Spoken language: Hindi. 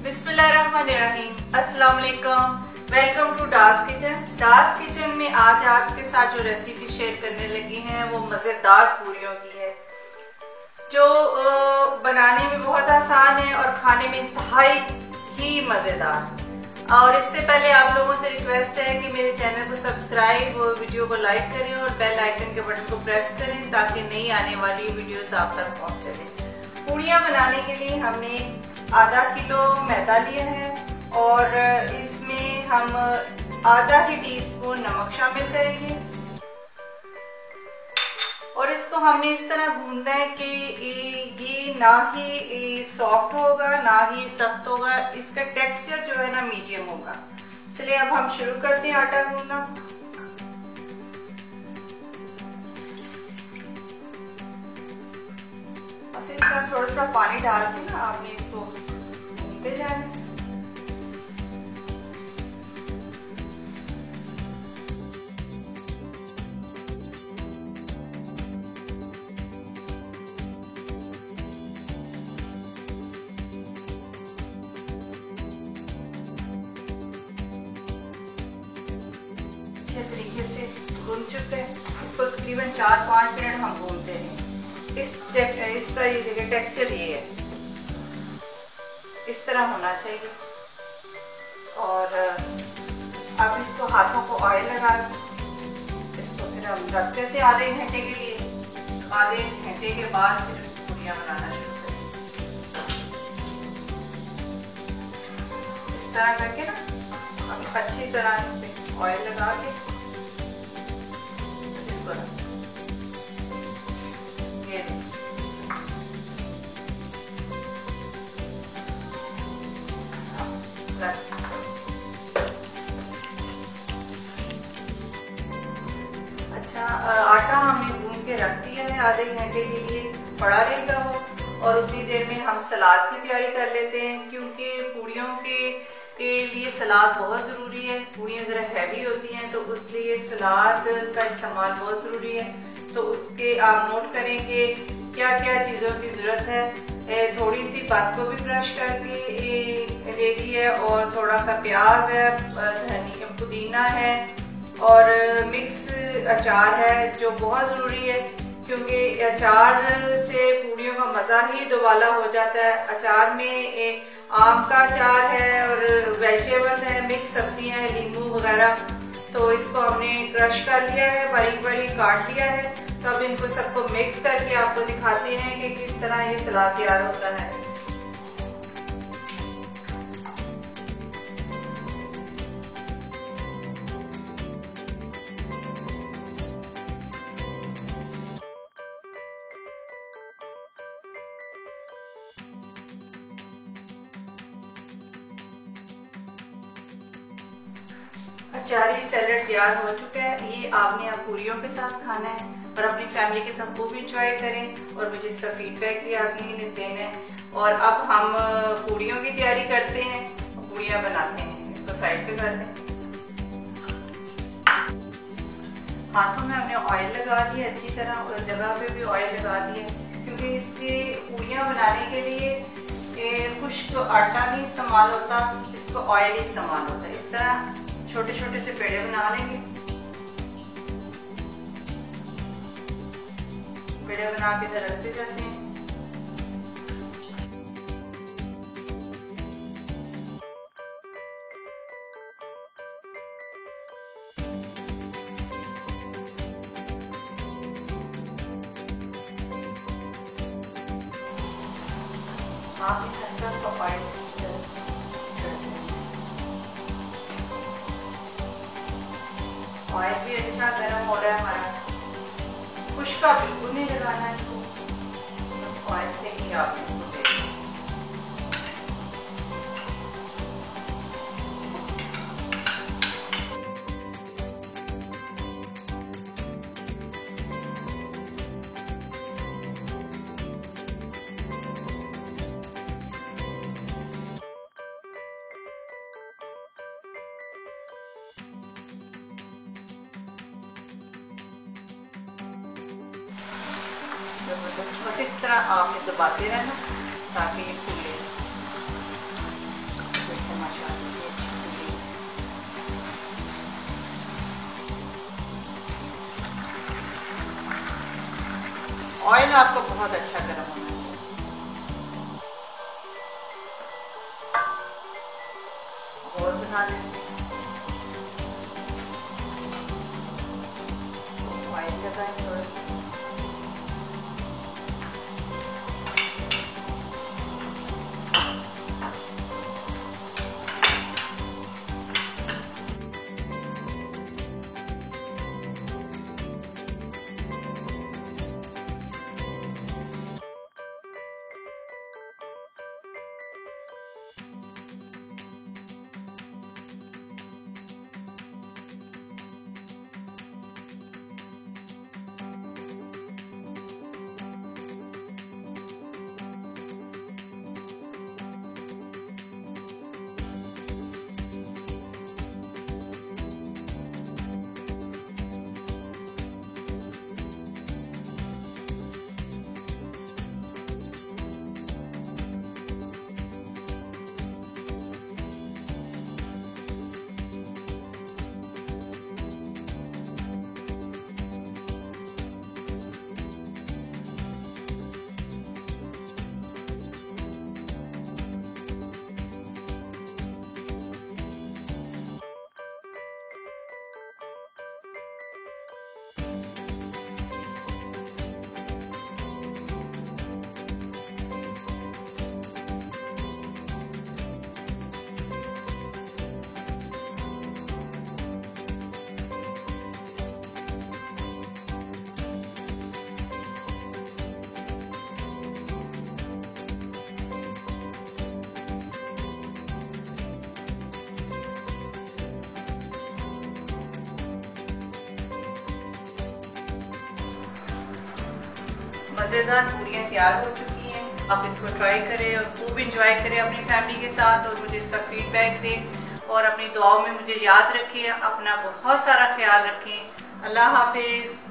बिस्मिल्लाहिर्रहमानिर्रहीम। अस्सलाम वालेकुम। Welcome to Dar's Kitchen. Dar's Kitchen में आज आपके साथ जो रेसिपी शेयर करने लगी हैं वो मजेदार पूरियों की है, जो बनाने में बहुत आसान है और खाने में इंतहाई ही मजेदार। और इससे पहले आप लोगों से रिक्वेस्ट है कि मेरे चैनल को सब्सक्राइब और वीडियो को लाइक करें और बेल आइकन के बटन को प्रेस करें ताकि नई आने वाली वीडियोस आप तक पहुंच सके। पूरियां बनाने के लिए हमने आधा किलो मैदा लिया है और इसमें हम आधा ही टीस्पून नमक शामिल करेंगे और इसको हमने इस तरह गूंदना है कि ये ना ही सॉफ्ट होगा ना ही सख्त होगा, इसका टेक्सचर जो है ना मीडियम होगा। चलिए अब हम शुरू करते हैं आटा गूंदना। इसका थोड़ा थोड़ा पानी डाल के ना आपने इसको गूंदते जाना है। तरीके से गूंद चुके हैं। इसको तकरीबन 4-5 मिनट हम गूंदते हैं। इसका ये देखिए टेक्सचर ये है, इस तरह होना चाहिए। और अब इसको हाथों को ऑयल लगा के इसको फिर हम रख देते हैं आधे घंटे के लिए। आधे घंटे के बाद फिर पूरियां बनाना शुरू करें। इस तरह करके ना अब अच्छी तरह इस पे ऑयल लगा के इसको रख। अच्छा, आटा हमने गूंद के रख दिया है, आधे घंटे के लिए पड़ा रहेगा वो। और उतनी देर में हम सलाद की तैयारी कर लेते हैं, क्योंकि पूड़ियों के लिए सलाद बहुत ज़रूरी है। पूड़ियाँ ज़रा हैवी होती हैं तो उसलिए सलाद का इस्तेमाल बहुत ज़रूरी है। तो उसके आप नोट करें कि क्या क्या चीज़ों की ज़रूरत है। थोड़ी सी पत्ता गोभी क्रश करके ले ली है और थोड़ा सा प्याज है, धनिया पुदीना है और मिक्स अचार है जो बहुत ज़रूरी है, क्योंकि अचार से पूड़ियों का मज़ा ही दोबाला हो जाता है। अचार में आम का अचार है और वेजिटेबल्स हैं, मिक्स सब्जियां हैं, नींबू वगैरह। तो इसको हमने क्रश कर लिया है, बारीक बारीक काट लिया है। तो अब इनको सबको मिक्स करके आपको दिखाते हैं कि किस तरह ये सलाद तैयार होता है। अचारी सैलेड तैयार हो चुका है। ये आपने अब पूरियों के साथ खाना है और अपनी फैमिली के साथ वो भी इंजॉय करें और मुझे इसका फीडबैक भी आपने देना है। और अब हम पूरियों की तैयारी करते हैं, पूरियां बनाते हैं। इसको साइड पे कर दें। हाथों में हमने ऑयल लगा दिया अच्छी तरह और जगह पे भी ऑयल लगा दिया, क्योंकि इसके पूरियां बनाने के लिए खुश्क आटा नहीं इस्तेमाल होता, इसको ऑयल इस्तेमाल होता है। इस तरह छोटे छोटे से पेड़े बना लेंगे। पेड़े बना के इधर रखते जाते हैं। आप हल्का सा ऑयल ऑयल भी अच्छा गर्म हो रहा है हमारा। खुश्का बिल्कुल नहीं लगाना इसको, बस ऑयल से ही आप इसको दे दें। बस इस तरह आपने दबाते रहना ताकि ये फूले। ऑयल आपका बहुत अच्छा गर्म होना चाहिए। और बना लेते हैं, ऑयल लगाएं थोड़ा सा। मज़ेदार पूरियाँ तैयार हो चुकी हैं। आप इसको ट्राई करें और खूब इंजॉय करें अपनी फैमिली के साथ, और मुझे इसका फीडबैक दें और अपनी दुआओं में मुझे याद रखें। अपना बहुत सारा ख्याल रखें। अल्लाह हाफिज़।